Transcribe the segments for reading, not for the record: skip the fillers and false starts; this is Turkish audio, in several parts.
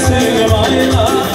Sevgim ayla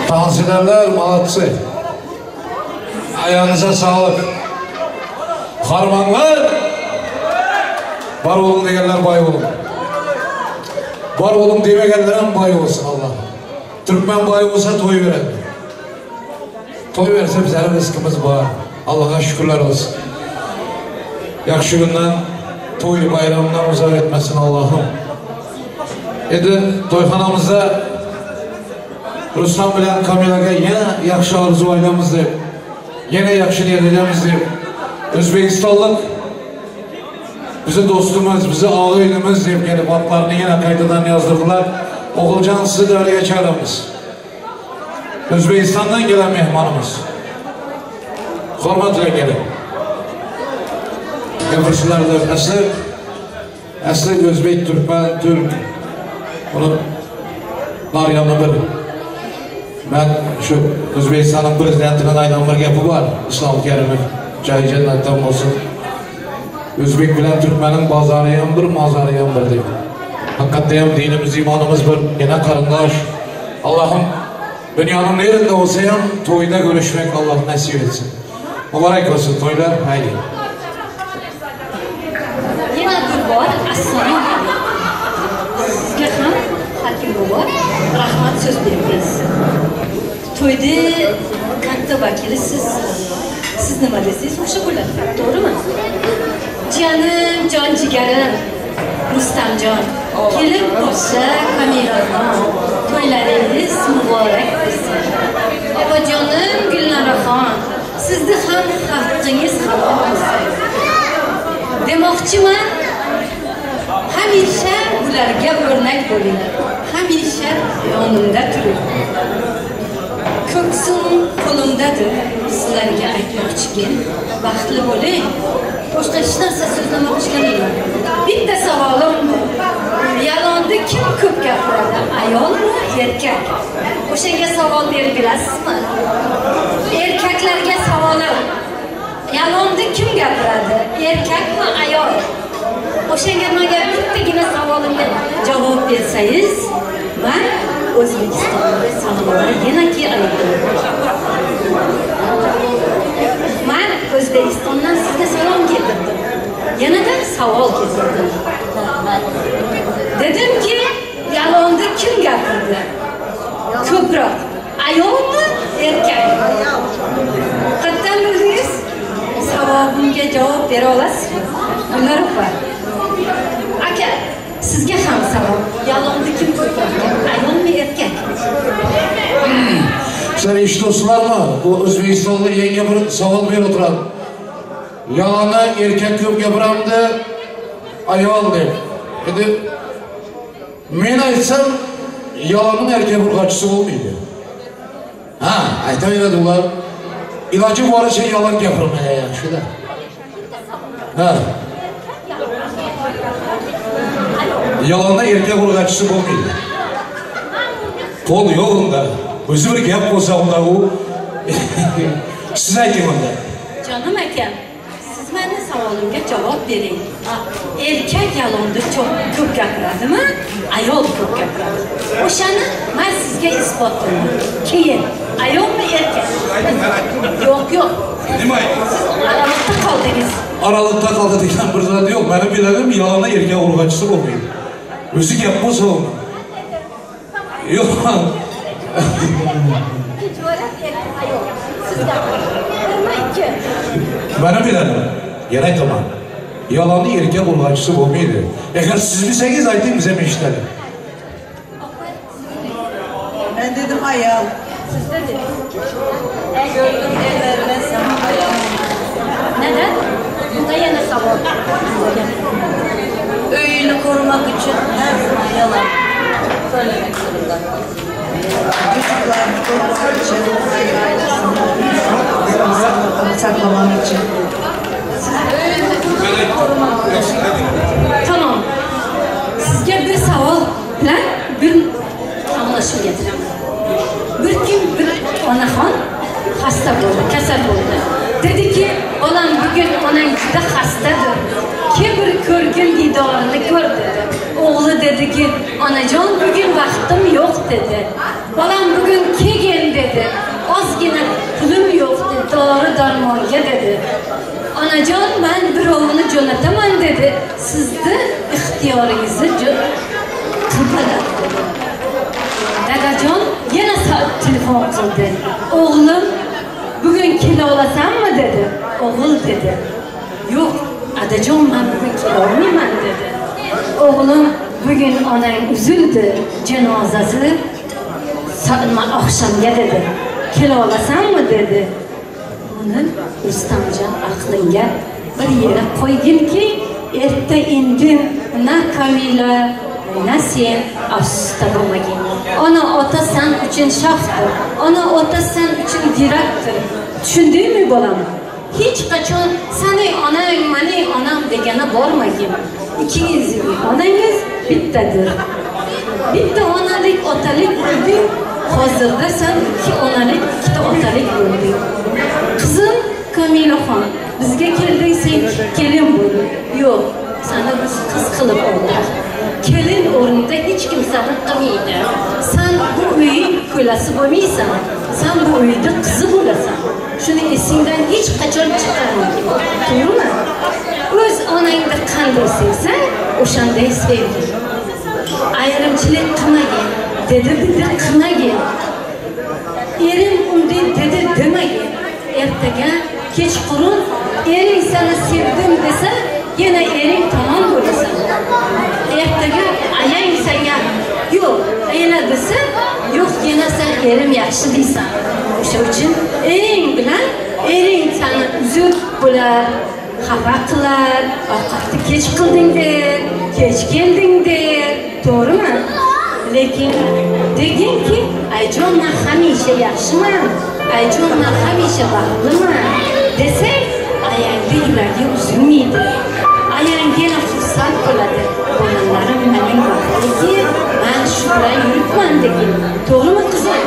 Tansilerler malatsı. Ayağınıza sağlık. Harmanlar. Var olun degenler bay olun. Var olun demegenlerin bay olsun Allah. Türkmen bay olsa toy verir. Toy verse bizim rızkımız var. Allah'a şükürler olsun. Yakşı günden toy bayramından uzak etmesin Allah'ım. Edi toyxanamızda Ruslan bilen Kamilaga yine yakşı arzu aylamiz deb, yine yakşı niyetimiz deb, Özbekistanlık bizi dostumuz, bizi ağaynimiz deb gelip adlarını yine kaydadan yazdırdılar. Oğulcan sizi devreye çağırımız. Özbekistan'dan gelen mehmanımız. Hürmetle gelin. Yapırsılardır. Aslı Özbek, Türkmen, Türk. Bunu Naryan'la bir. Ben şu Özbekistan'ın prezidentinin aydan bir yapı var. İslam Kerim'in. Cahil cennetten olsun. Özbek bilen Türkmen'in bazarı yan bir, mazarı yan bir deyip. Hakikaten dinimiz, imanımız bir. Yine karındaş. Allah'ım dünyanın nerede olsa yan toyda görüşmek Allah nasip etsin. Mübarek olsun toylar. Haydi. Yine bir var. Assalamu alaikum. Sizge ham Hakim baba rahmat söz beribsiz. To'yda katta vakili siz nima desangiz o'sha bo'ladi, to'g'rimi? Jiyanim, jon jigarim, Rustamjon, kelin poshsha Kamilaxon, to'ylaringiz muborak bo'lsin. Opajonim Gulnoraxon, sizni ham haqqingiz halol bo'lsin. Demoqchiman, hamisha bularga o'rnak bo'ling. Hamisha yonimda turing. Ko'ksim qo'limdadir. Sizlarga aytmoqchikim, baxtli bo'ling. Boshqa hech narsa so'zlamoqchi emasman. Bitta savolim bor. Yalonda kim ko'p gapiradi? Ayolmi, erkak? O'shanga savol berib bilasizmi? Erkaklarga savolim. Yalonda kim gapiradi? Erkakmi, ayol? O'shanga menga bittagina savolimga javob bersangiz, men O'zbekistonga salomlar yanaki aytaman. Men O'zbekistondan sizga salom keltirdim. Yanada savol keltirdim. Dedimki, yalonda kim gapirdi? Ko'proq ayolmi, erkakmi? Qattan bildingiz? Savobimga javob bera olasizmi? Bular var. Aka, sizga ham savol. Yalonda kim ko'proq? Ayolmi, erkak? Sen eshituvsizlarmi? Bu O'zbekistonda yangi bir savol berib o'tiradi. Yalonni erkak ko'p gapiramdi, ayol deb. Endi men aytsam, yalonning erkak urg'ochisi bo'lmaydi. Ha, aytaveradi ular. Iloji boricha yolg'on gapirmay yaxshi-da. Ha. Yalonda erkak urg'ochisi bo'lmaydi. Qo'l yo'q unda. O'zi bir gap bo'lsa unda u siz ayting unda. Jonim akam, siz meni savolimga javob bering. Erkak yalonda ko'p gapiradimi? Ayol ko'p gapiradi. O'shani men sizga isbotlayman. Keyin ayolmi, erkak? Yo'q. Nima aytdingiz? Aralıkta qaldingiz. Aralıkta qoldi degan bir zot yo'q. Meni biladim, yalonda erkak urg'ochisi bo'lmaydi. O'zi gap bo'lsa u. Yo'q. Bana biladim. Yana aytaman. Yalonni erkak urg'ochisi bo'lmaydi. Agar siz bilsangiz ayting, biz ham eshitadi. Ben dedim ayol. Siz dediniz. Gördüm ellerine sana ayol. Neden? Bunda yana savol. Öğünü korumak için her zaman yalan söylemek zorunda. çocuklarını korumak için, ailesini saklamak için. Tamam. Sizga bir savol bilan bir anglashib getiraman. Bir kun bir onaxon xasta bo'ldi, kasal bo'ldi. Dediki, "Bolam bugun onang juda xastadir. Kim bir ko'rgin didorini ko'r" dedi. O'g'li dediki, "Onajon, bugun vaqtim yo'q" dedi. "Bolam bugun kelgin" dedi. "Ozgina pulim yo'q" dedi. "Dori darmonga" dedi. "Onajon, men birovni jo'nataman" dedi. "Sizni ixtiyoringizni qildilar" dedi. Dadajon yana telefon qildi. "O'g'lim, bugun kela olasanmi" dedi. O'g'il dedi. "Yo'q, adajon, men bugun kela olmayman" dedi. "O'g'lim, bugun onang uzildi, janozasi oqshomga" dedi. "Kela olasanmi" dedi. Uni Rustamjon aqlinga bir yere qo'yginki, erta indin na Kamila, na sen afsusda bo'lmagin. Ona ota sen uchun shohdir. Ona ota sen uchun direktor. Tushundingmi bolam? Hech qachon seni onang, meni onam degani bormagin. Ikkingizning onangiz bittadir. Bitta onalik, otalik bo'lding. Hozirda sen ikki onalik, ikkita otalik bo'lding. Qizim Kamilaxon, bizga kelding, sen kelin bo'lding. Yo'q, seni biz qiz qilib oldik. Kelin o'rnida hech kim seni qilmaydi. Sen bu uyning ko'lasi bo'lmaysan. Sen bu uyning qizi bo'lasan. Shuni esingdan hech qachon chiqarma. To'g'rimi? O'z onangni qanday sevsang, o'shanday sevgin. Ayrimchilik qilmagin, dedi qilmagin. Erim unday dedi demagin. Ertaga kechqurun ering seni sevdim desa, yana ering tamom bo'lasan. Ertaga ayang senga yo'q, ayla desa, yo'q, yana sen erim yaxshi deysan. O'sha uchun ering bilan ering seni uzib bo'lar, xafa qilar, ovqatni kech qilding der, kech kelding der, to'g'rimi? Lekin deginki, "Ayjon, men hamisha yaxshiman. Ayjon, men hamisha baxtliman" desang, ayangni yuragi uzilmaydi. Ayang yana xursand bo'ladi. "Bolalarim mening baxtliki, men shu bilan yuribman" degin. To'g'rimi qizim?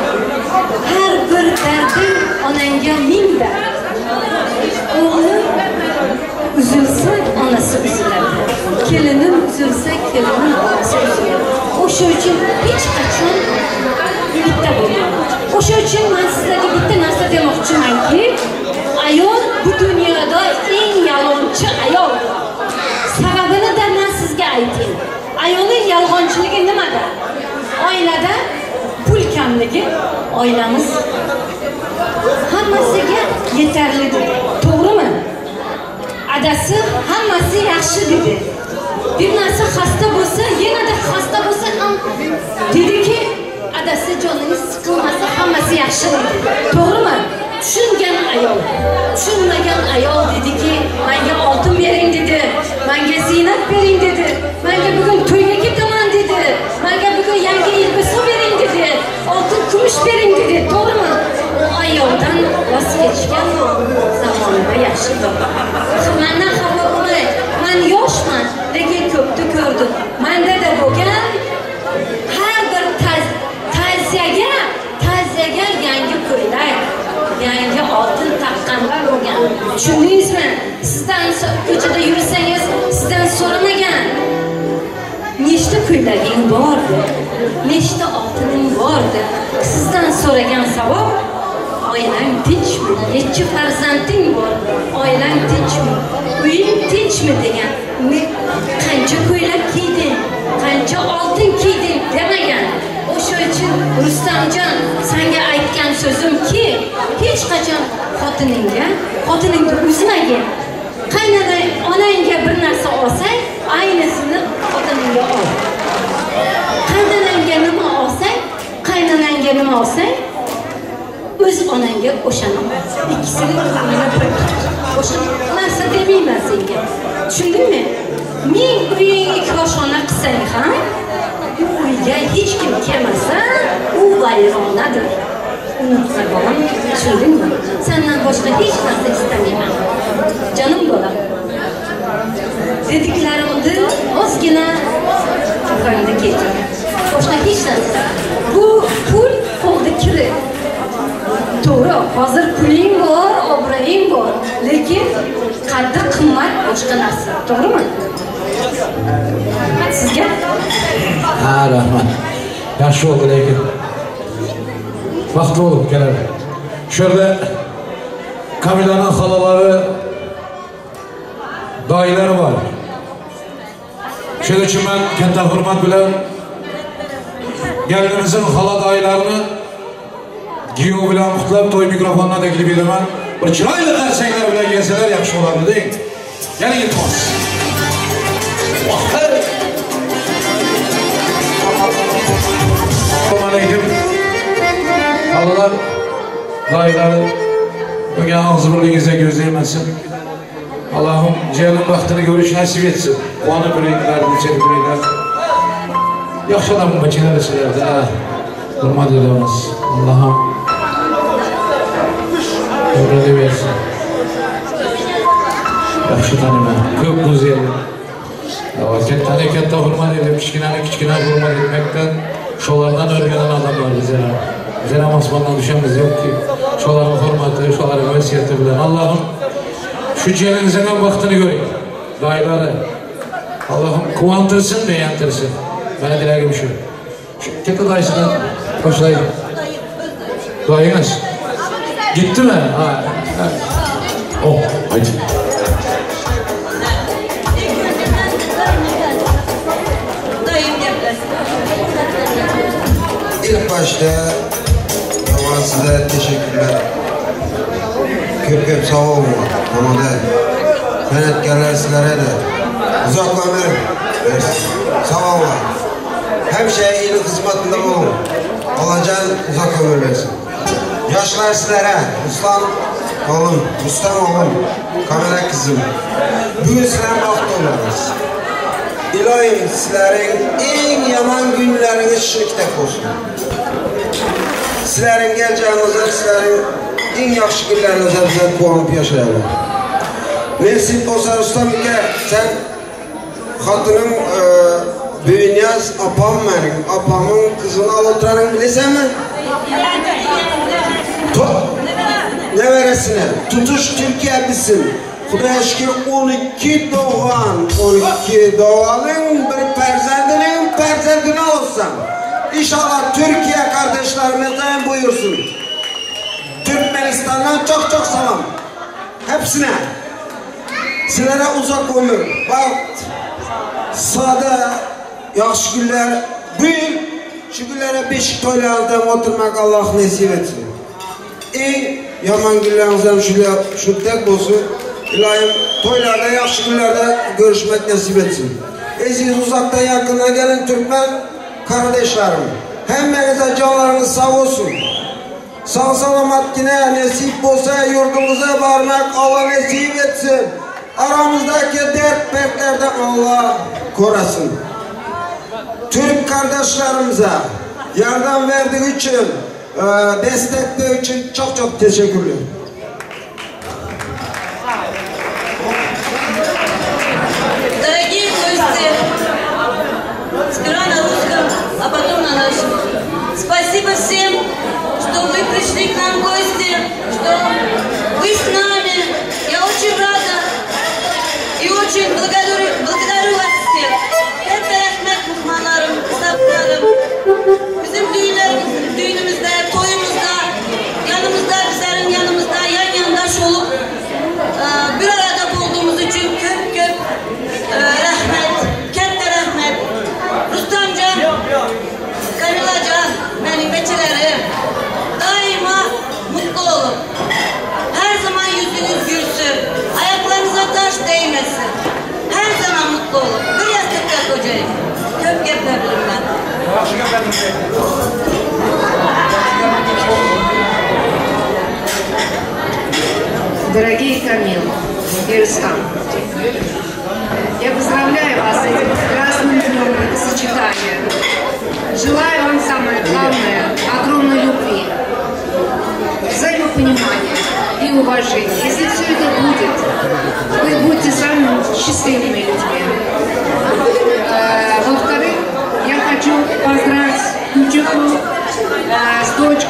Har bir darding onangga ming dard. O'g'lim uzilsa, onasi uziladi. Kelinim uzilsa, kelinim onasi uziladi. O'sha uchun hech qachon bitta bo'lmaydi. O'sha uchun men sizlarga bitta narsa demoqchimanki, ayol bu dunyoda eng yolg'onchi ayol. Sababini da men sizga aytayim. Ayolning yolg'onchiligi nimada? Oilada pul kamligi, oilamiz hammasiga yetarlidir. To'g'rimi? Adasi hammasi yaxshi dedi. Bir narsa xasta bo'lsa, yanada xasta bo'lsa ham dediki, adasi joningiz siqilmasa hammasi yaxshi dedi. To'g'rimi? Tushungan ayol. Tushunmagan ayol dediki, "Menga oltin bering" dedi. "Menga ziynat bering" dedi. "Menga bugun to'yga ketaman" dedi. "Menga bugun yangi elbisa bering" dedi. "Oltin kumush bering" dedi. To'g'rimi? O ayoldan voz kechgan zamonda yaxshidir. Mendan xafa bo'lmang. Men yoshman, lekin ko'pni ko'rdim. Menda da bo'lgan har bir ta'ziyaga yangi ko'ylak, yangi oltin taqqanlar bo'lgan. Tushundingizmi? Sizdan ko'chada yursangiz, sizdan so'ramagan. Nechta ko'ylaging bor deb, nechta oltining bor deb sizdan so'ragan savol, oilang tinchmi? Necha farzanding bor? Oilang tinchmi? Uying tinchmi degan. Qancha ko'ylak kiyding? Qancha oltin kiyding demagan. O'sha uchun Rustamjon, senga aytgan so'zimki, hech qachon xotiningni uzmagin. Qaynona onangga bir narsa olsang, aynasini xotiningga ol. Qaynonangga nima olsang, qaynonangga nima olsang, o'z onangga o'shani ol. Ikkisini o'sha narsa demayman senga. Tushundingmi? Men uyingga koshona qilsang ham, uyga hech kim kelmasa, u vayronadir. Unutma balam, düşündün mü? Senden başka hiç nasıl istemeyemem. Canım balam. Dediklerimde ozgina kafamda geçiyor. Başka hiç nasıl. Bu pul oldu kiri. Doğru, hazır pulim var, obrayim var. Lekin kadri kımmat başka nasıl. Doğru mu? Sizge? Ha, rahmat. Yaxshi oldu lekin. Vaqt bo'lib keladi. Şurada Kamila'nın halaları, dayılar var. Şöyle için ben katta hürmet bilen gelinimizin hala dayılarını giyo bilen kutlap toy mikrofonuna teklif edemem. Bir çıraylı karşıyla bile gelseler yaxşı olardı değil mi? Gelin gitmez. Aleyküm. Halalar, dayıları bugün ağzı birliğinize gözleyemezsin. Allah'ım cehennem vaktini görüş nasip etsin. Kuanı bireyler, içeri bireyler. Yaxşı adamın bakıları silerdi. Hürmet ediyoruz. Allah'ım ömrünü versin. Yaxşı tanıma. Köp güzel. Katta hürmet edip, kiçkine hürmet etmekten şolardan örgenen adamlar bizlere. Bizlere asmandan düşemiz yok ki. Şoların hürmeti, şoların vesiyeti bilen. Allah'ım şu cehennemizden vaktini göreyim. Dayıları. Allah'ım kuvantırsın, beğentirsin. Bana dileğim şu. Katta dayısından başlayın. Dayınız. Gitti mi? Ha. Oh, haydi. İlk başta size teşekkürler. Köp sağ olun. Ama da sanatkarlar sizlere de uzak ömür versin. Sağ olun. Hem şey ilin hizmetinde olun. Olacağın uzak ömür versin. Yaşlar sizlere Ruslan olun, Rustam olun, kamera kızım. Bugün sizlerin vakti oluruz. İlahim sizlerin en yaman günleriniz şirktek olsun. Sizlerin geleceğinizde sizlerin en yaxşı günlerinizde bize kuanıp yaşayalım. Nasip olsa Rustam ike sen hatının Büyünyaz apam benim, apamın kızını al oturanın bilesen mi? Ne veresine? Tutuş Türkiye bilsin. Kudaya şükür 12 doğan, 12 doğanın bir perzendini olsan. İnşallah Türkiye kardeşlerimizden buyursun. Türkmenistan'dan çok selam. Hepsine. Sizlere uzak ömür. Bak, sade, yaxşı günler. Bugün şu günlere beşik toylarından oturmak Allah nasip etsin. En yaman günlerinizden şu tek olsun. İlahim toylarda, yaxşı günlerde görüşmek nasip etsin. Siz uzaktan yakına gelin Türkmen kardeşlerim. Hemmenize canlarınız sağ olsun. Sağ salamat yine nasip olsa yurdumuza varmak Allah nasip etsin. Aramızdaki dert beklerden Allah korasın. Türk kardeşlerimize yardım verdiği için, destekleri için çok teşekkürler. Дорогие гости, сперва на русском, а потом на нашем. Спасибо всем, что вы пришли к нам в гости, что вы с нами. Я очень рада и очень благодарю вас всех. Hep Ahmet Muhmanlarım, Saplarım, bizim düğünümüzde, toyumuzda, yanımızda, bizlerin yanımızda, yan yandaş olup bir arada bulduğumuz için köp rahmet, katta rahmet. Rustamcan, Kamilacan, benim beçilerim, daima mutlu olun. Her zaman yüzünüz gülsün, ayaklarınıza taş değmesin. Her zaman mutlu olun. Bir yastıkta kocayın. Köp geplerim ben. Дорогие Камил и Рустам, я поздравляю вас с этим прекрасным днем бракосочетания. Желаю вам самое главное – огромной любви.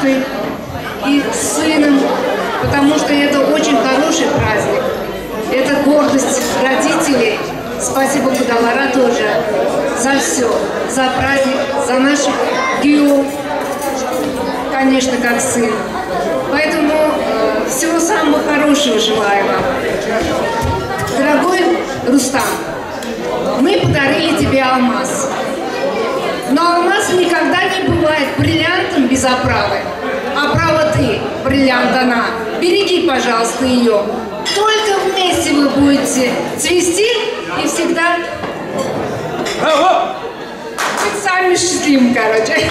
бабушкой и сыном, потому что это очень хороший праздник. Это гордость родителей. Спасибо Кудалара тоже за все, за праздник, за наших геов, конечно, как сын. Поэтому всего самого хорошего желаю вам. Дорогой Рустам, мы подарили тебе алмаз. Но алмаз никогда не бывает бриллиантом без оправы. Оправа ты, бриллиант она. Береги, пожалуйста, ее. Только вместе вы будете цвести и всегда быть самыми счастливыми, короче.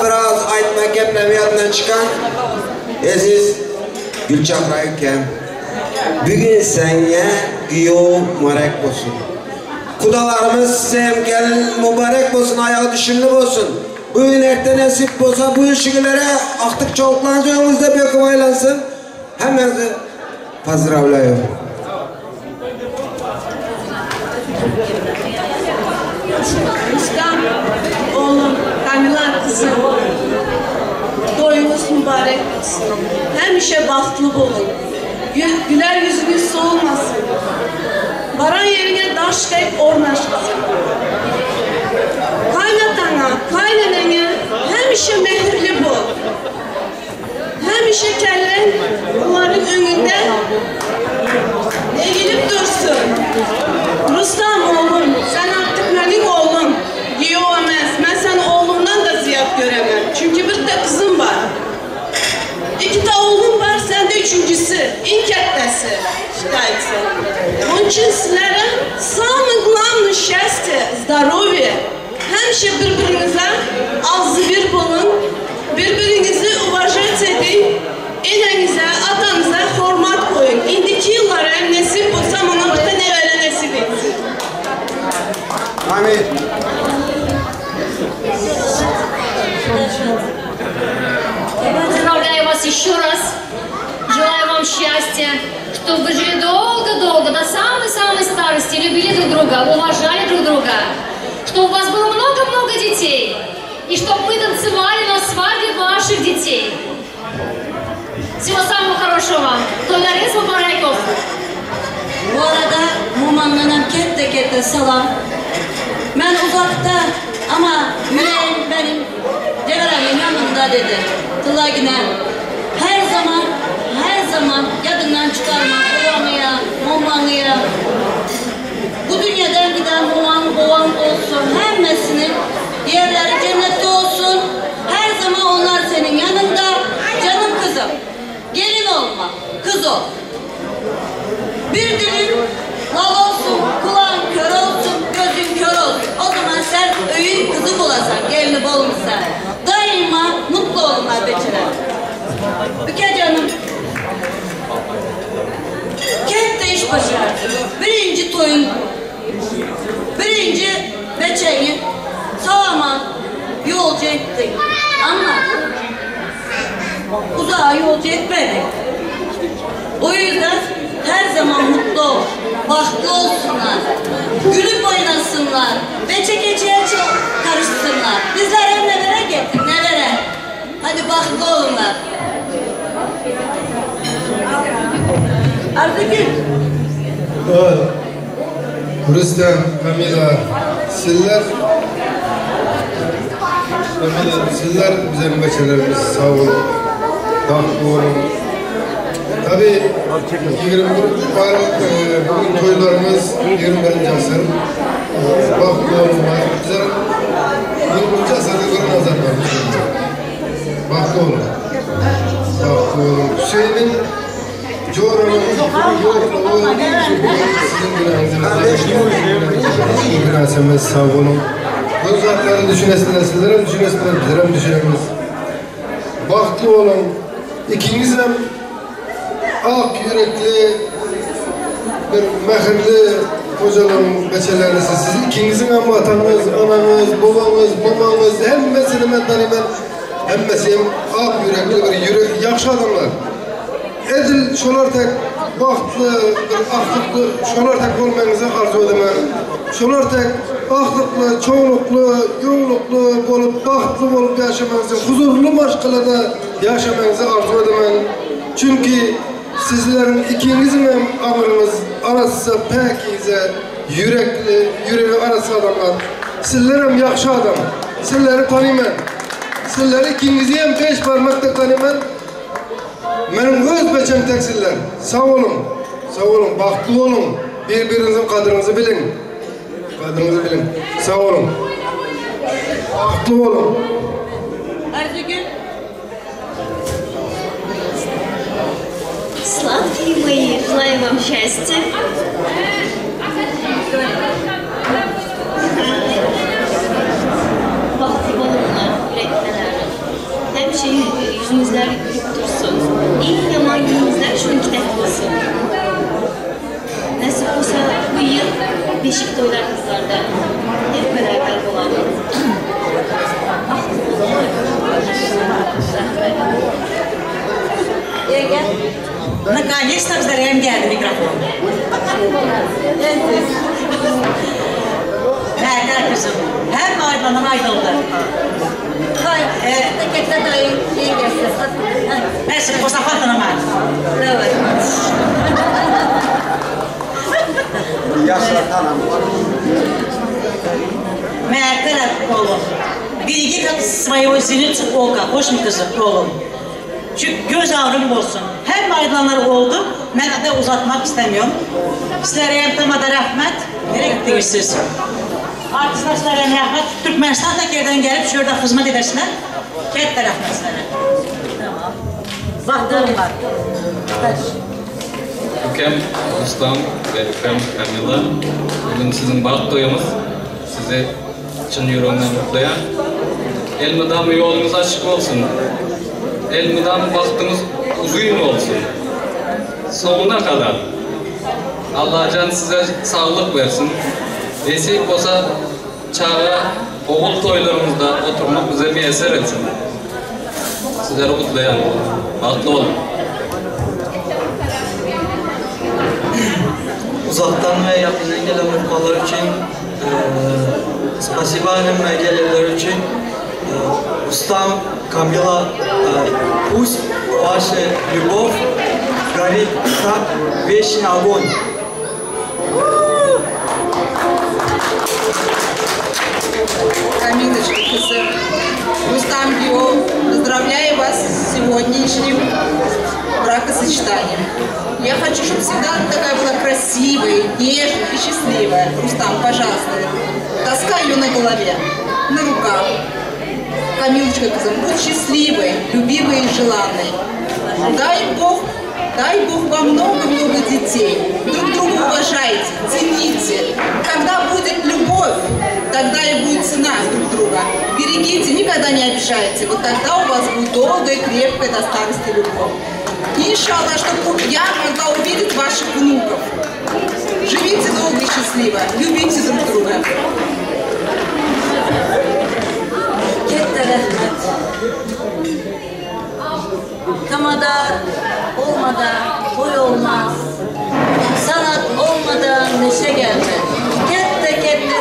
Biraz aytma gaplar yoddan chiqqan. Aziz Gulchehra akam, bugun senga kuyov muborak bo'lsin. Xudolarimiz sizga ham kelin muborak bo'lsin, oyoq dushimli bo'lsin. Bugün erta nasip bo'lsa bu ishingizlarga aqtiq cho'qlancha yo'lingizda bekib aylansin. Hammangizni pozdravляю. Rustam, oğlum, Kamila kızım, doyunuz mübarek olsun. Hemşe bahtlı olun. Güler yüzünüz soğumasın. Varan yerine taş kayıp ornaşmasın. Kaynatana, kaynanana hemşe mehirli bol. Hemşe kellen onların önünde eğilip dursun. Rustam oğlum, sen artık benim oğlum. Yiyemez, ben sen oğlumdan da ziyap göremem. Çünkü bir de kızım var. İki de oğlum var, sen de üçüncüsü. İnkettesi. Считается. Onun için sizlere самое главное счастье, здоровье. Hemşe birbirinize ağzı bir bulun. Birbirinizi уважать edin. Enenize, atanıza hürmet koyun. İndiki yıllara nasip olsa bana bir tane öyle nasip etsin. Amin. Поздравляю вас еще раз. Желаю вам счастья, чтобы вы жили долго-долго, до самой-самой старости, любили друг друга, уважали друг друга, чтобы у вас было много-много детей, и чтобы мы танцевали на свадьбе ваших детей. Всего самого хорошего вам. Toylarınız mübarek olsun. Bu arada Mumanlı'na kette salam. Ben uzakta ama yüreğim benim Deveramin yanında dedi. Tılagine her zaman yadından çıkarma Mumanlı'ya, Mumanlı'ya. Bu dünyadan giden Muman olsun. Hemmesinin yerleri cennette olsun. Her zaman onlar senin yanında. Canım kızım. Gelin olma, kız ol. Bir dilin lal olsun, kulağın kör olsun, gözün kör olsun. O zaman sen öğün kızı bulasan, gelini bulmuşsan. Daima mutlu olunlar beçiler. Büke canım. Kent de iş başardı. Birinci toyun, birinci beçeğin sağama yolcu ettin. Ama uzağa yolcu etmedi. O yüzden her zaman mutlu ol, bahtlı olsunlar, gülüp oynasınlar, beçe-keçeye karışsınlar. Bizler nelere gittik, nelere? Hadi bahtlı olunlar. Ardıgül. Rustam, Kamila, sizler bizim beçelerimiz sağ olun, bahtlı olun. Tabii 21 bugün toylarımız 21. asır. Bahtlı olunlar. Bizler 21. asırda göre nazar varmış. Bahtlı olun. Bahtlı olun. Hüseyin'in coğrafyanın yokluğu sizin günahınızı sağ olun. Bu zatları düşünesinler, sizler hem düşünesinler, bizler hem düşünemiz. Bahtlı olun. İkiniz hem ak yürekli, bir mehirli hocaların beçeleriniz. Siz ikinizin hem atanız, ananız, babanız, hemmesini ben tanıyım. Hemmesi ak yürekli bir yakşı adamlar. Edil şolar tek bahtlı, bir aklıklı, şolar tek olmanızı arzu edemem. Şolar tek ahlıklı, çoğunluklu, yoğunluklu olup, bahtlı olup yaşamanızı, huzurlu başkalada yaşamanızı arzu edemem. Çünkü sizlerin ikinizin hem amırınız arası pəkize, yüreği arası adamlar. Sizler hem yakşı adam. Sizleri tanıyman. Sizleri ikinizi hem 5 parmakta tanıyman. Benim öz beçem tek sizler. Sağ olun. Sağ olun. Bahtlı olun. Birbirinizin kadrınızı bilin. Kadrınızı bilin. Sağ olun. Bahtlı olun. Arzuгүл. Сладкие мои, желаю вам счастья. Bahtlı balonlar, üretmeler. Hem yüzünüzler gülüp dursun. İyi yaman yüzünüzler şunu kitaplasın. Nasip olsa bu yıl beşik toylar kızlarda hep beraber olalım. Наконец-то вздараем geldi mikrofon. Nerede kızım? Hem aydınlanın aydınlığı. Tekette dayı iyi göstersin. Neyse, bu sefer tanımayın. Evet. Yaşlar tanım. Merkele oğlum. Береги как своего зеницу ока. Hoş mu kızım oğlum? Çünkü göz ağrım olsun. Hem aydınlanır oldu. Ben de uzatmak istemiyorum. Sizlere yemtemada rahmet. Nereye gittiniz? Artistler sizlere rahmet. Türkmenistan'da yerden gelip şurada hizmet edersinler. Kette rahmet sizlere. Tamam. Bahtlarım var. Ükem Rustam ve Ükem Kamila. Bugün sizin baht toyumuz. Sizi çın yüreğinden mutluya. Elmidam yolunuz açık olsun. Elmidam bahtınız uzun olsun. Sonuna kadar. Allah can size sağlık versin. Vesik olsa çağa oğul toylarımızda oturmak bize bir eser etsin. Sizleri kutlayan, bahtlı olun. Uzaktan ve yakından gelen mutlular için spasiba hem geleler için Ustam Kamila пусть ваша любовь горит как вечный огонь. Камилочка, кызым, Рустам Гео, поздравляю вас с сегодняшним бракосочетанием. Я хочу, чтобы всегда такая была красивая, нежная и счастливая. Рустам, пожалуйста, таскай ее на голове, на руках. Камилочка, кызым, будь счастливой, любимой и желанной. Дай Бог вам много-много детей. Друг друга уважайте, цените. Когда будет любовь, тогда и будет цена друг друга. Берегите, никогда не обижайте. Вот тогда у вас будет долгая, крепкая до старости любовь. И, иншаллах, чтобы я могла увидеть ваших внуков. Живите долго и счастливо, любите друг друга. Tamada olmadan boy olmaz. Sanat olmadan neşe gelmez. Kette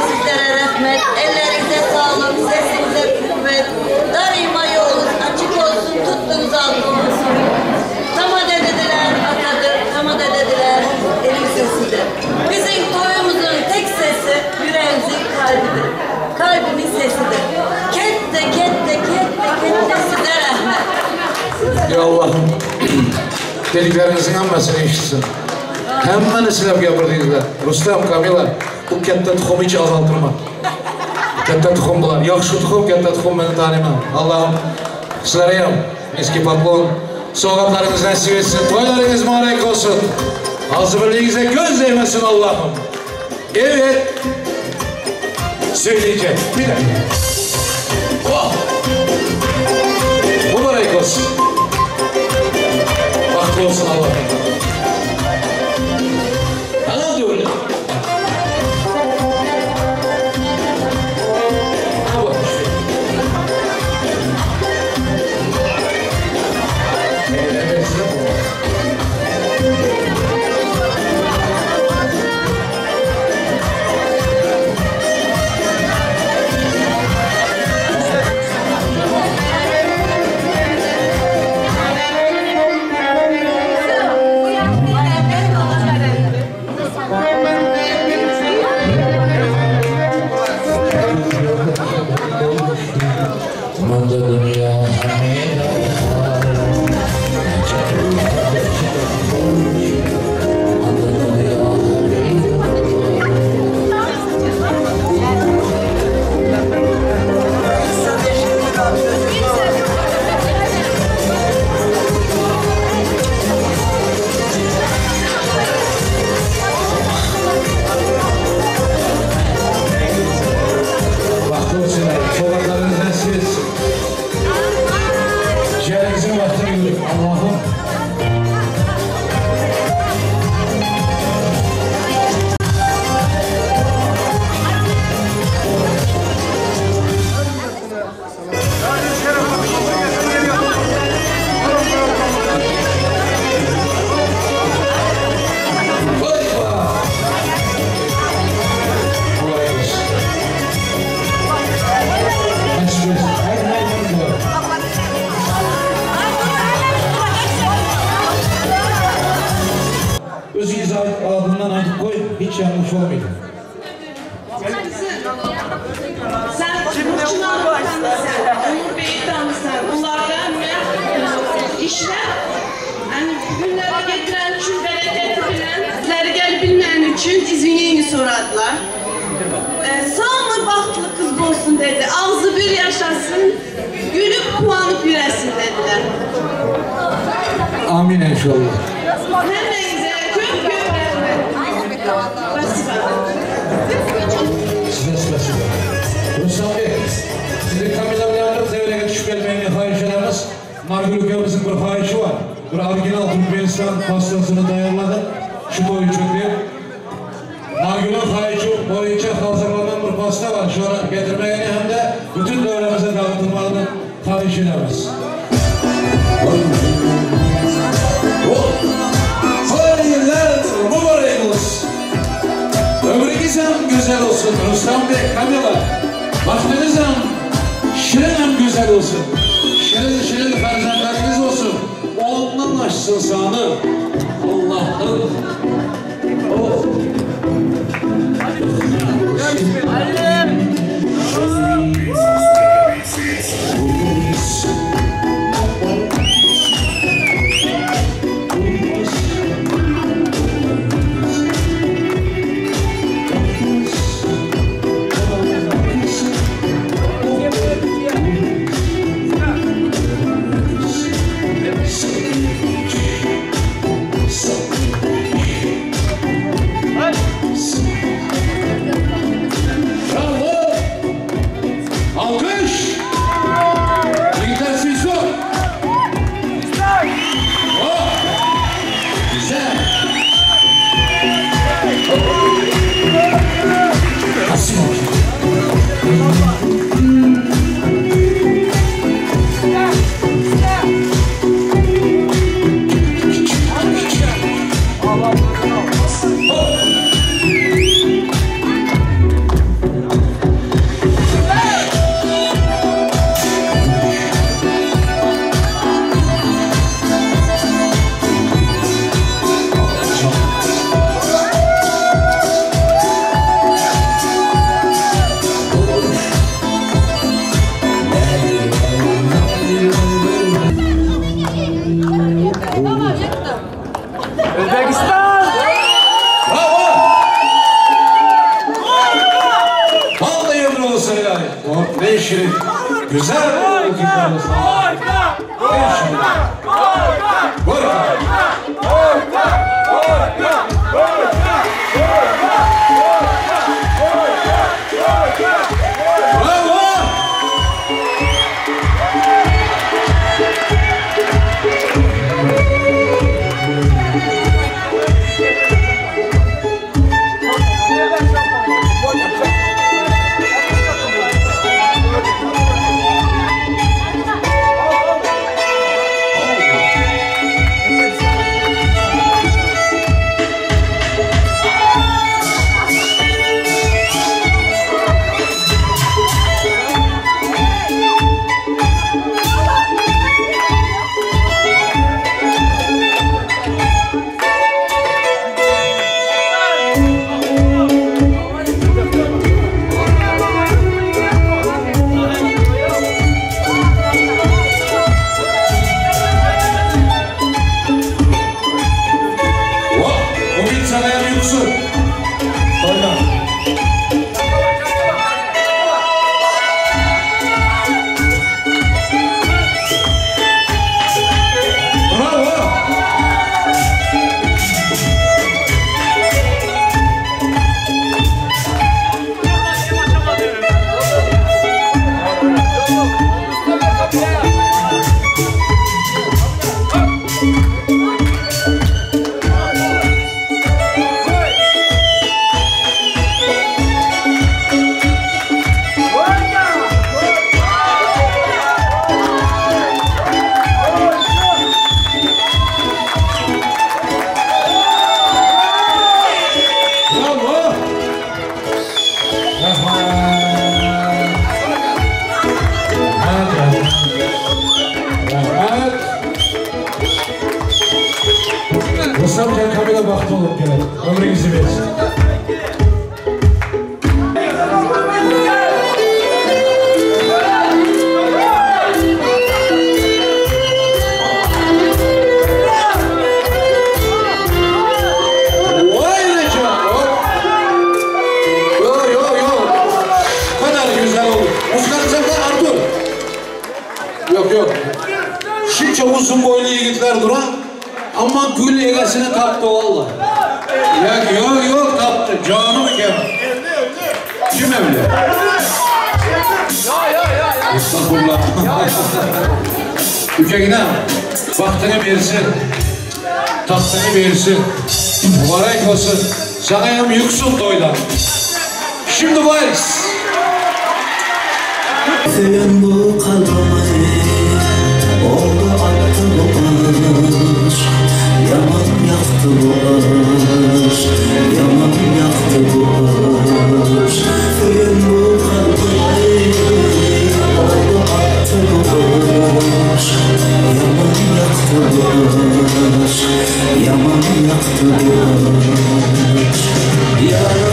sizlere rahmet. Ellerinize sağlık, sesinize kuvvet. Daima yolunuz açık olsun, tuttuğunuz altın olsun. Tamada dediler atadır, tamada dediler elin sesidir. Bizim toyumuzun tek sesi yüreğimizin kalbidir. Kalbimin sesidir. Kette size rahmet. Ya Allah'ım, dediklerinizin hammasını işitsin. Hemen silap yapırdınızlar. Rustam, Kamila, bu katta tuxum hiç azaltırma. Katta tuxum bular. Yaxşı tuxum, katta tuxum beni tanıyman. Allah'ım, sizlere ham, eski patlon, soğuklarınız nasip etsin, toylarınız mübarek olsun. Ağzı birliğinize göz değmesin Allah'ım. Evet, söyleyeceğim. Bir dakika. Oh! Mübarek olsun. Bahtlı olsun Allah'ım. Anam diyor öyle. mıydı? Sen Burçin'u tanısan, Onur Bey'i tanısan, onlarla işler, hani günlere getiren için, bereketi bilen, sizleri gelip bilmeyen için izinliğini soradılar. Sağ mı bahtlı kız olsun dedi, ağzı bir yaşasın, gülüp puanıp yüresin dediler. Amin inşallah. Hemenize köp verme. Size spasiba. Ruslan Bey, sizin Kamila'larınız devreye düşüp gelmeyen fahişelerimiz, Margül ülkemizin bir fahişi var. Bir orijinal Türkmenistan pastasını dayarladı. Şu boyu çöktü. Margül'ün fahişi boyunca hazırlanan bir pasta var. Şu an getirmeyeni hem de bütün dövremize dağıtılmalı fahişelerimiz. Hayırlar mübarek olsun. Ömrünüz hem güzel olsun Ruslan Bey, Kamila. Vaktiniz hem şirin hem güzel olsun. Şirin ferzendleriniz olsun. Oğlundan açsın sanı. Allah'ım. Oh. Özbekistan! Bravo! Vallahi ömrü olsun yani. Ne şirin. Güzel. Orka! Bravo! Ruslan Kamil'e baktı olup gelen. Ömrünüzü versin. uzun boylu yigitler duran ama gül egesini taptı vallahi. Yok taptı. Canım iken. Kim evli? Estağfurullah. Ülkegine vaktini versin. Tahtını versin. Mübarek olsun. Sana hem yüksün toydan. Şimdi vals. Söylen bu kalbimi oldu attı boğaz. Yaman yaktı boğaz. Yaman yaktı boğaz. Söylen bu kalbimi oldu attı boğaz. Yaman yaktı boğaz. Yaman yaktı boğaz. Yanımda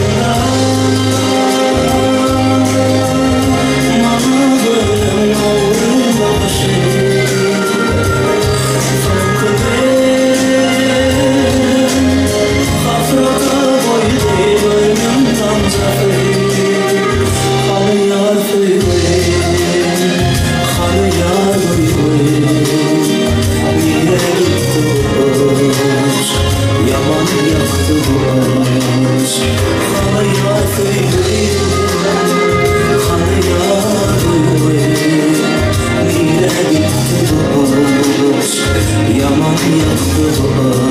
yaman yaktı boğaz.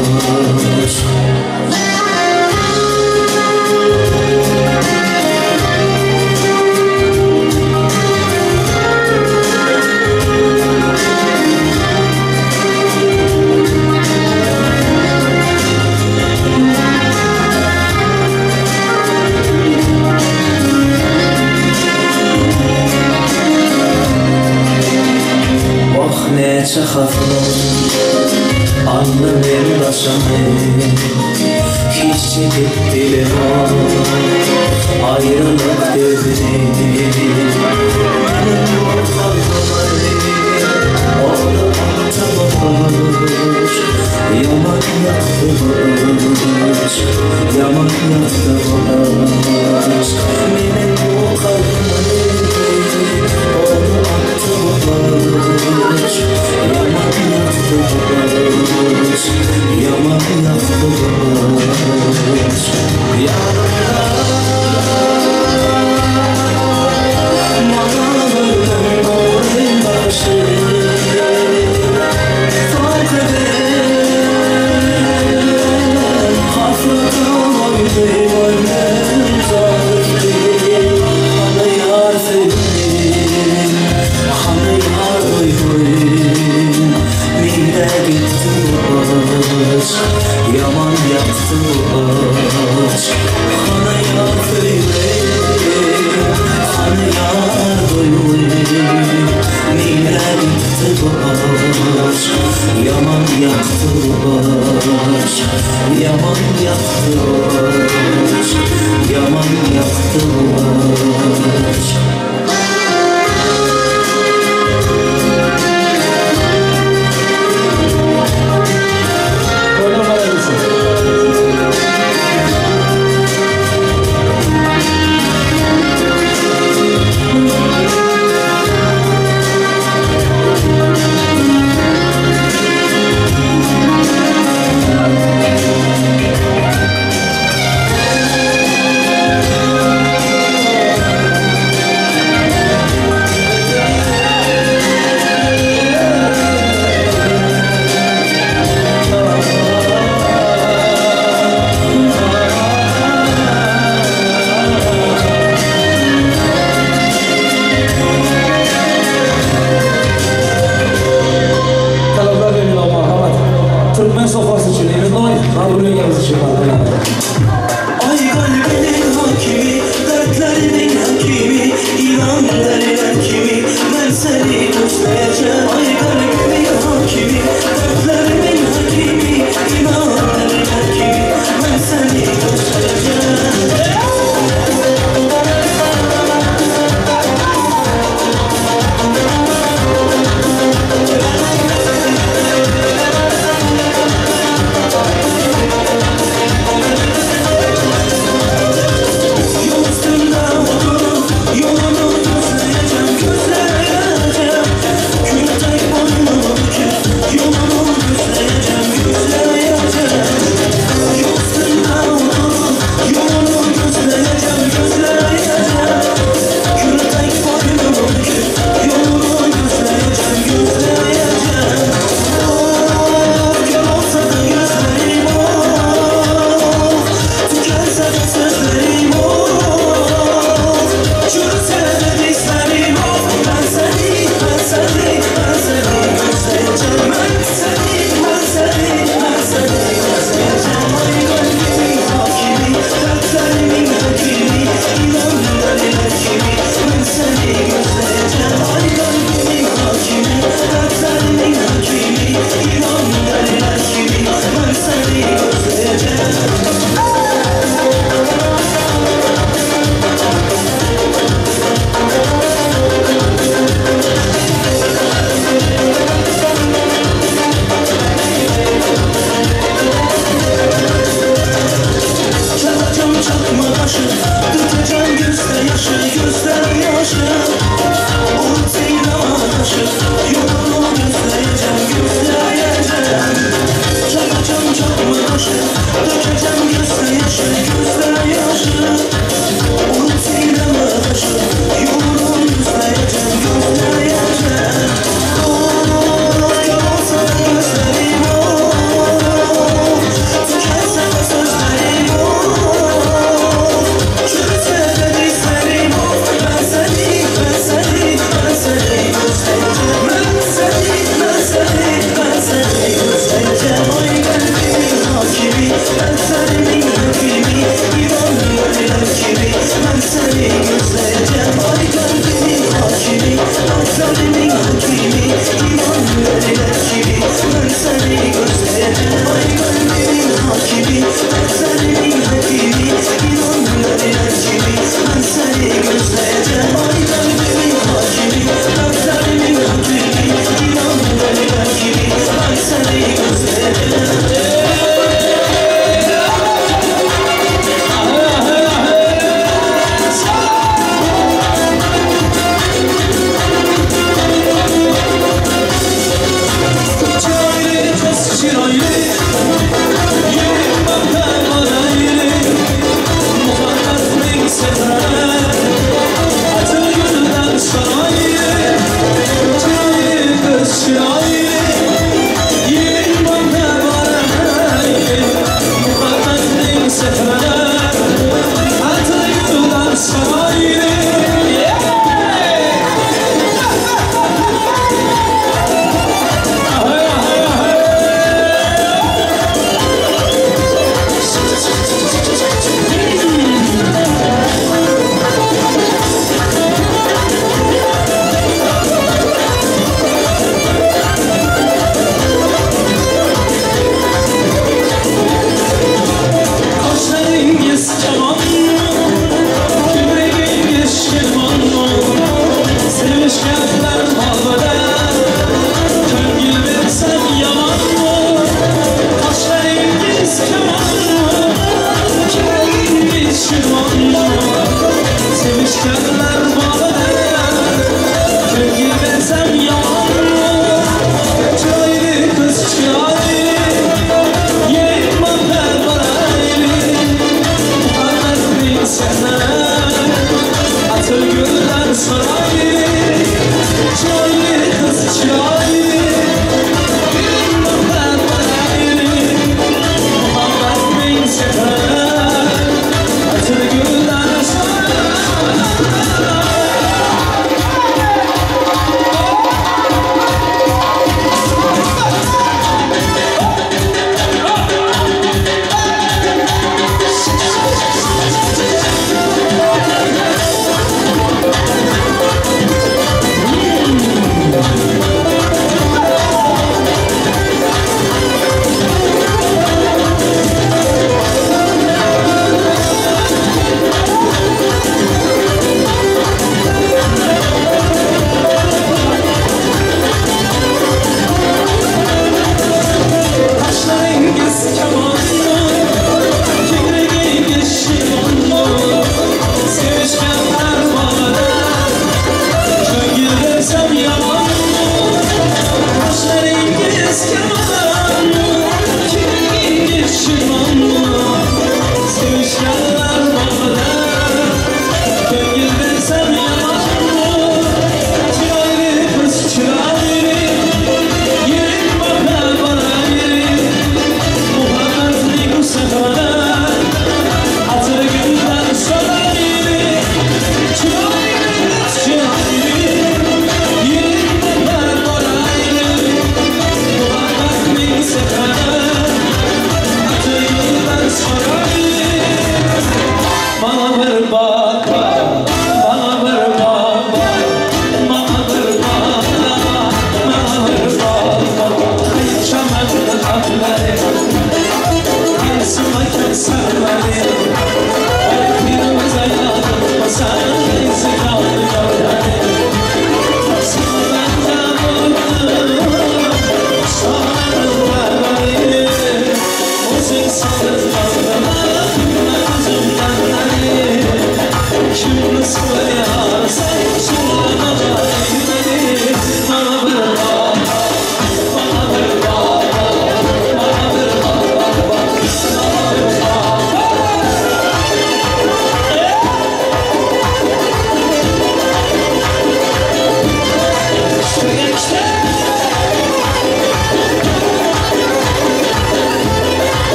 Neçe hafif anlamın başını hiç çekip dilim ayrılık devri benim bu kalbimi oldu atamamış. Yaman yaktı boğaz, yaman yaktı boğaz. Benim bu kalbimi oldu atamamış. Yaman yaktı boğaz, yaman yaktı boğaz. Yanımda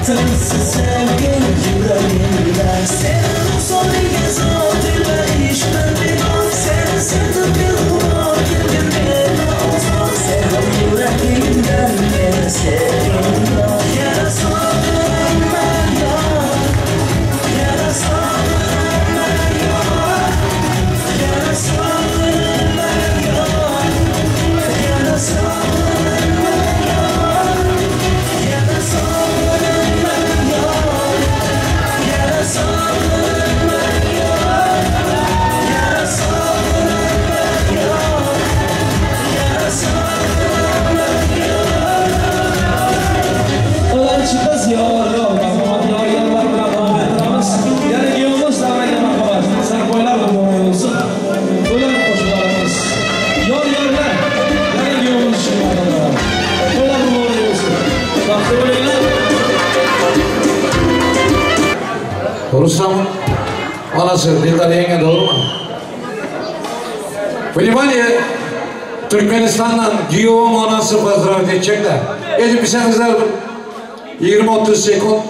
Sensiz sevgin yüreğimden senin son kez aldığında işten bir an sen sevdim bir kumar geldim bir nazar sevdim yüreğimden beni sevdiğimden yara sağlarım ben yar yara sağlarım ben yar yara sağlarım ben yar yara sağlarım ben yar yara sağlarım ben yar yara sağlarım ben yar yara sağlarım ben yar yara sağlarım ben yar Olan çıkmaz yar yar yar yar yani yolumuz da aynı bakmaz sen koylar da bu olsun koylar koşularımız yar yarlar yani yolumuz çıkmaz koylar bu olsun bak böyle Rustam'ın anası Dildar yenge doğru mu? Понимание, Türkmenistan'dan Giyov'un anası pozdrav edecekler. Bize kızlar 20-30 sekund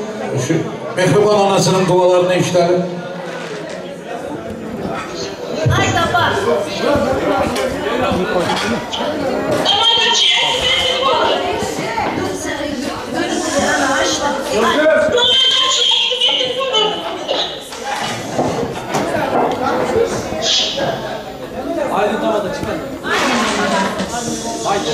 şu Mehriban anasının dualarını işlerim. Ay baba. Haydi tamam da çıkalım. Haydi.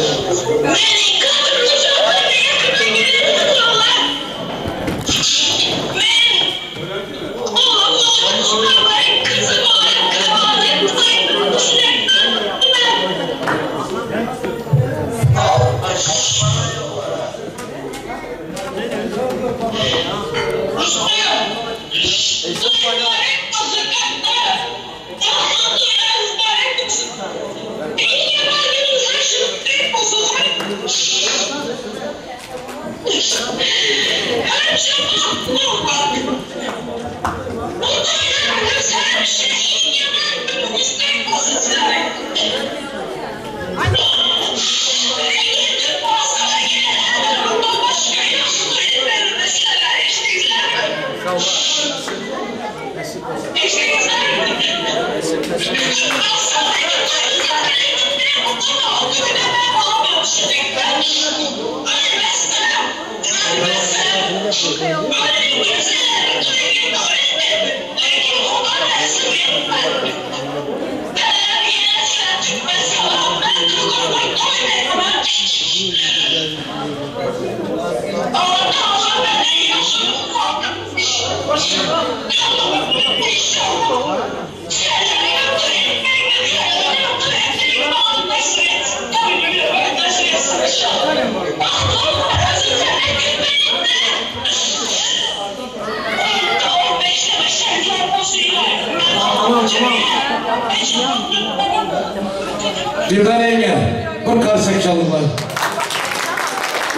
Dildar yenge, bir karsak çaldılar.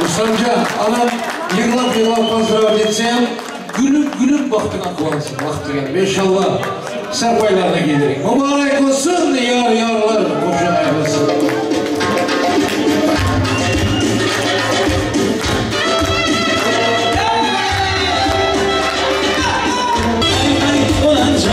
Ustamca, anam yığılap pozdrav etsem, gülüp vaktine kuvansın, vakti geldi. İnşallah sarpaylarına gelirik. Mübarek olsun, yarlar, koşun ayrılsın. Oh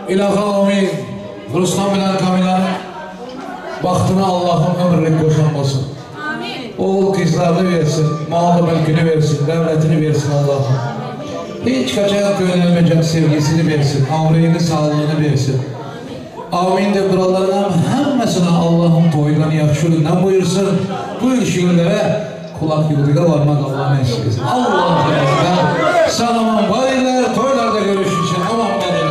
İlahi amin. Ruslan bilen Kamila'nın baktına Allah'ın ömrünü koşanmasın. Oğul kızlarını versin, malı mülkünü versin, devletini versin Allah'ım. Hiç kaçarak göndermeyecek sevgisini versin, avreyini, sağlığını versin. Amin de buralarına hemmesine Allah'ın toylarını yakşılığından buyursun. Bu ilişkilere kulak yoluyla varmak Allah'ın esirgesin. Allah'ın esirgesin. Sağlaman baylar, toylarda görüşürsen. Aman baylar.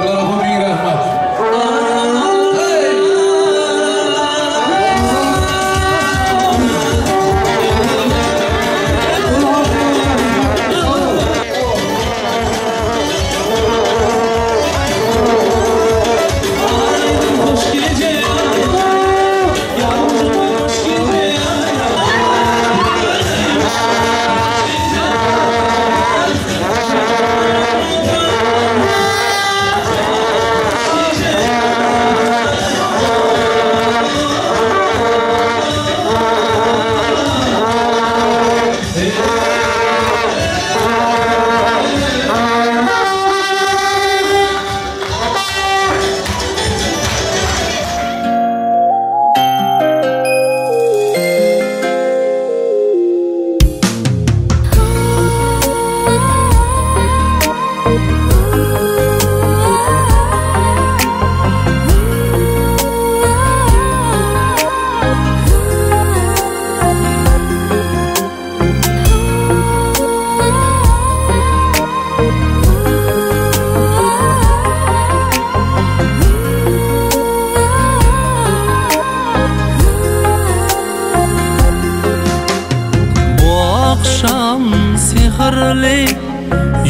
Allah'a bin rahmet.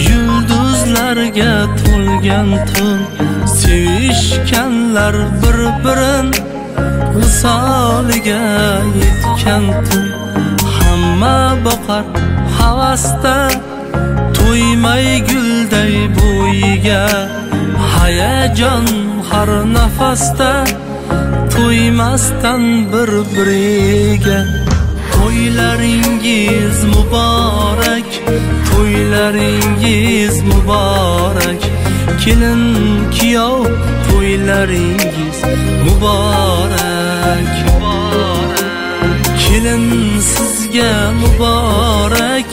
Yulduzlarga to'lgan tun, sevishganlar bir-birin visoliga yetgan tun. Hamma boqar havasda, to'ymay gulday bo'yiga. Hayajon har nafasda, to'ymasdan bir-biriga. To'ylaringiz muborak, to'ylaringiz muborak. Kelin kuyov to'ylaringiz muborak. Kelin sizga muborak,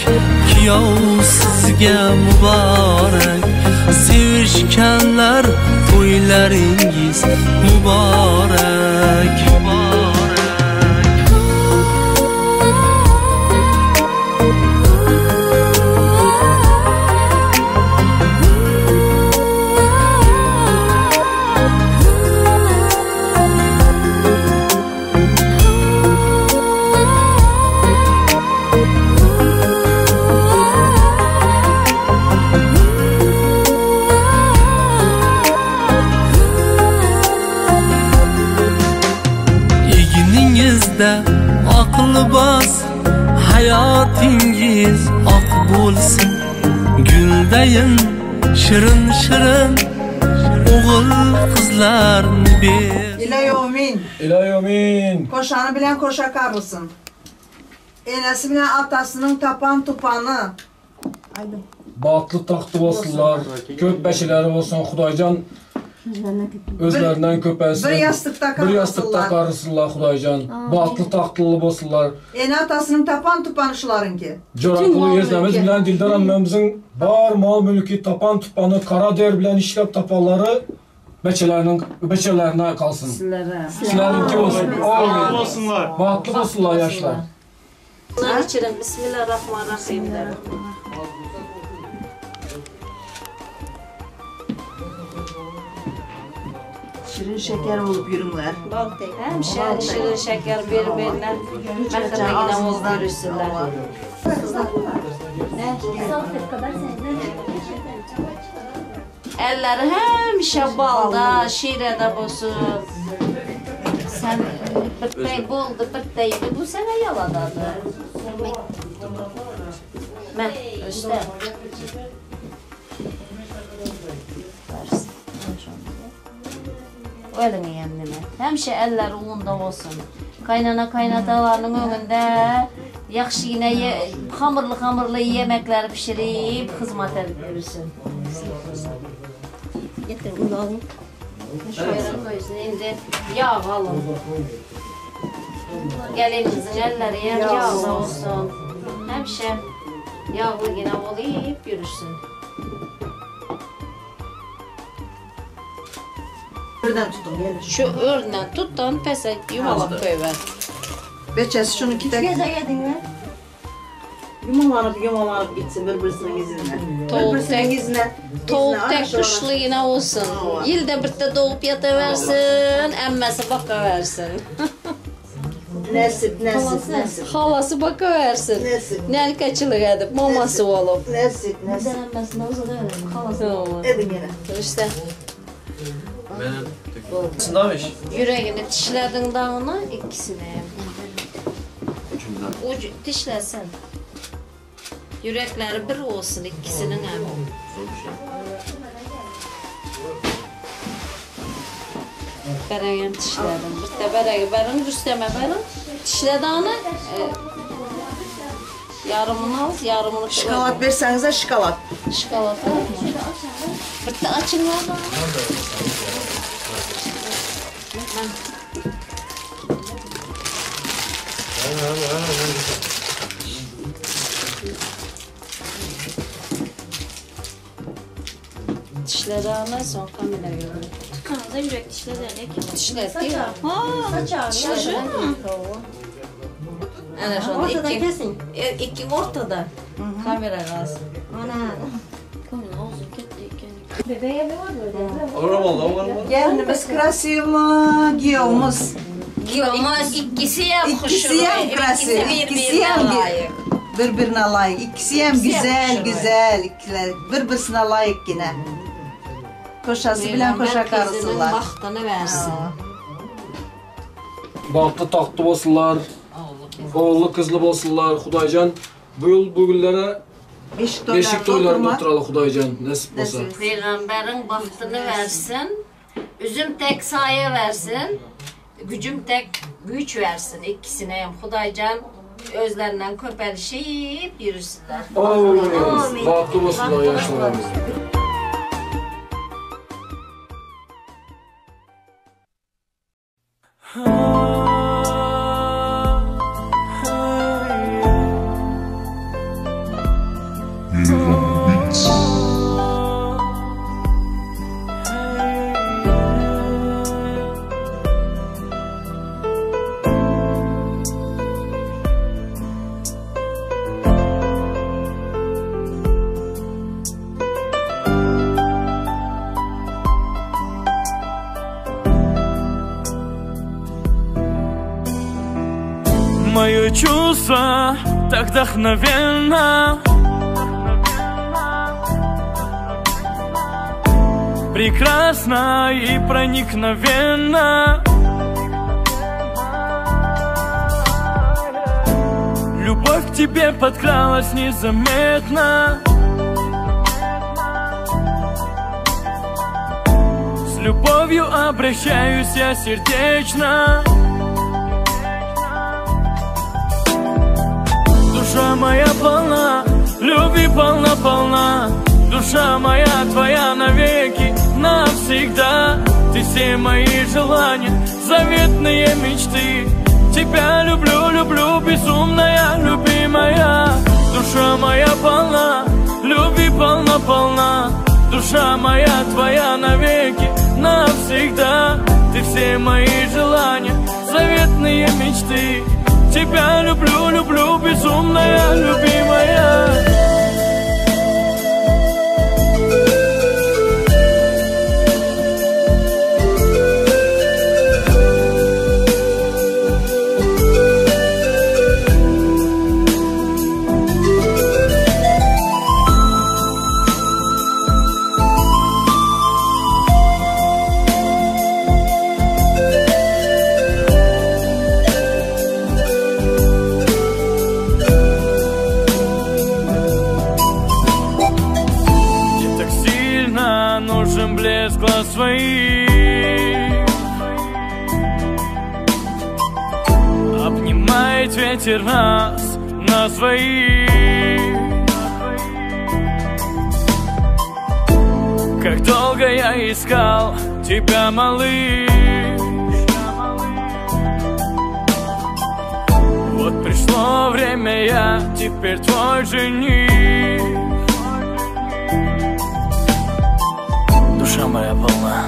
kuyov sizga muborak. Sevishganlar to'ylaringiz muborak. Aqli bas, hayotingiz oq bo'lsin. Guldayin shirin shirin o'g'il qizlarni ber. İlayomin. İlayomin. Koşanı bilen koşakar olsun. Enesi bilen atasının tapan tupanı. Haydi. Batlı taxtı olsunlar, köp beşileri olsun Xudaycan. Özlerinden köpəsin. Bir yastıqda qarısınlar Xudaycan. Batlı taxtlı olsunlar. Ene atasının tapan tupanışların ki. Coraqlı yeznəmiz bilən Dildan əmməmizin bar mal mülki tapan tupanı, qara der bilən işləb tapanları beçələrinə qalsın. Sizlərinki olsun. Batlı olsunlar yaşlar. Bismillahirrahmanirrahim. Şirin şeker olup yürümler. Hem şirin şeker birbirine mehterine olup yürüsünler. Elleri hemşe balda, şirede olsun. Sen birtey buldu, birteydi. Bu sene yaladadı. Ben, işte. Öyle yemleme. Hemşe eller uğunda olsun. Kaynana kaynatalarının önünde yaxşı yine hamurlu yemekler pişirip hizmet edilirsin. Getir bunu alın. Şöyle koysun. Şimdi yağ alın. Gelinimizin elleri yağlı olsun. Hemşe yağlı yine olayıp yürüsün. Örden tutun. Şu örden tuttan pese yumalak koyver. Beçesi şunu iki tek. Gece yedin mi? Yumalanıp gitsin birbirinin izine. Birbirinin izine. Tavuk tek kuşlu yine olsun. Yılda birde doğup yataversin, emmesi bakaversin. Nesip. Halası bakaversin. Nesip. Nelkaçılık edip maması olup. Nesip. Emmesine uzatıverelim, halası. Edin yine. İşte. Sınamış. Yüreğini dişledin dağına ikisini. Ucu dişlesin. Yürekleri bir olsun ikisinin hem. Beregen dişledim. Bir de beregi berin, Rüstem'e berin. Dişle dağına yarımını al, yarımını kıvır. Şokolat versenize şokolat. Şokolat var mı? Bir de açın var da. Dişleri ağlar son kamera görüyor. Tıkanıza yürek dişleri erkek. Dişler değil mi? Saç ağrıyor. Dişler ana şu anda iki ortada. Kamera kalsın. Ana. Konu olsun gitti. Bebeğe mi var böyle? Gelinimiz krasivmi, giyomuz. İkisi hem İkisi hem krasiv, ikisi hem birbirine layık. İkisi hem güzel. Birbirine layık yine. Koşası bilen koşa karısılar. Baktığını versin. Bahtı taxtı bolsunlar. Oğullu kızlı bolsunlar. Xudaycan bu yıl bu günlere beşik toylarında oturalım Xudaycan. Nasip olsa. Peygamberin baktığını versin. Üzüm tek saye versin. Gücüm tek güç versin ikisine hem Xudaycan özlerinden köpelişip yürüsünler. Bahtı bolsunlar yaşlarımız. Мои чувства так вдохновенно, прекрасно и проникновенно. Любовь к тебе подкралась незаметно. С любовью обращаюсь я сердечно. Душа моя полна, любви полна. Душа моя твоя навеки, навсегда. Ты все мои желания, заветные мечты. Тебя люблю, безумная, любимая. Душа моя полна, любви полна. Душа моя твоя навеки, навсегда. Ты все мои желания, заветные мечты. Тебя люблю, безумная, любимая. Блеск глаз своих обнимает ветер нас на своих. Как долго я искал тебя, малыш. Вот пришло время, я теперь твой жених. Душа моя полна,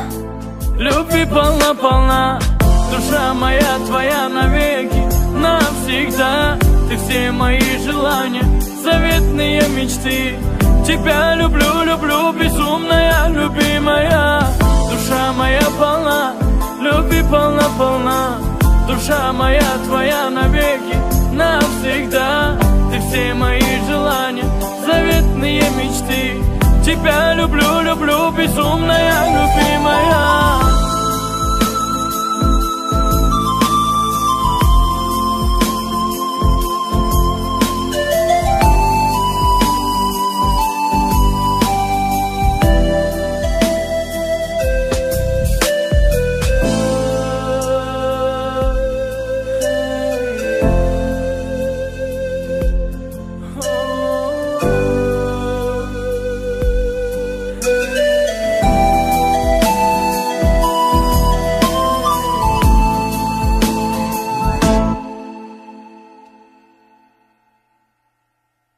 любви полна-полна. Душа моя твоя навеки, навсегда. Ты все мои желания, заветные мечты. Тебя люблю, люблю, безумная, любимая. Душа моя полна, любви полна-полна. Душа моя твоя навеки, навсегда. Ты все мои желания, заветные мечты. Тебя люблю, люблю, безумная, любимая.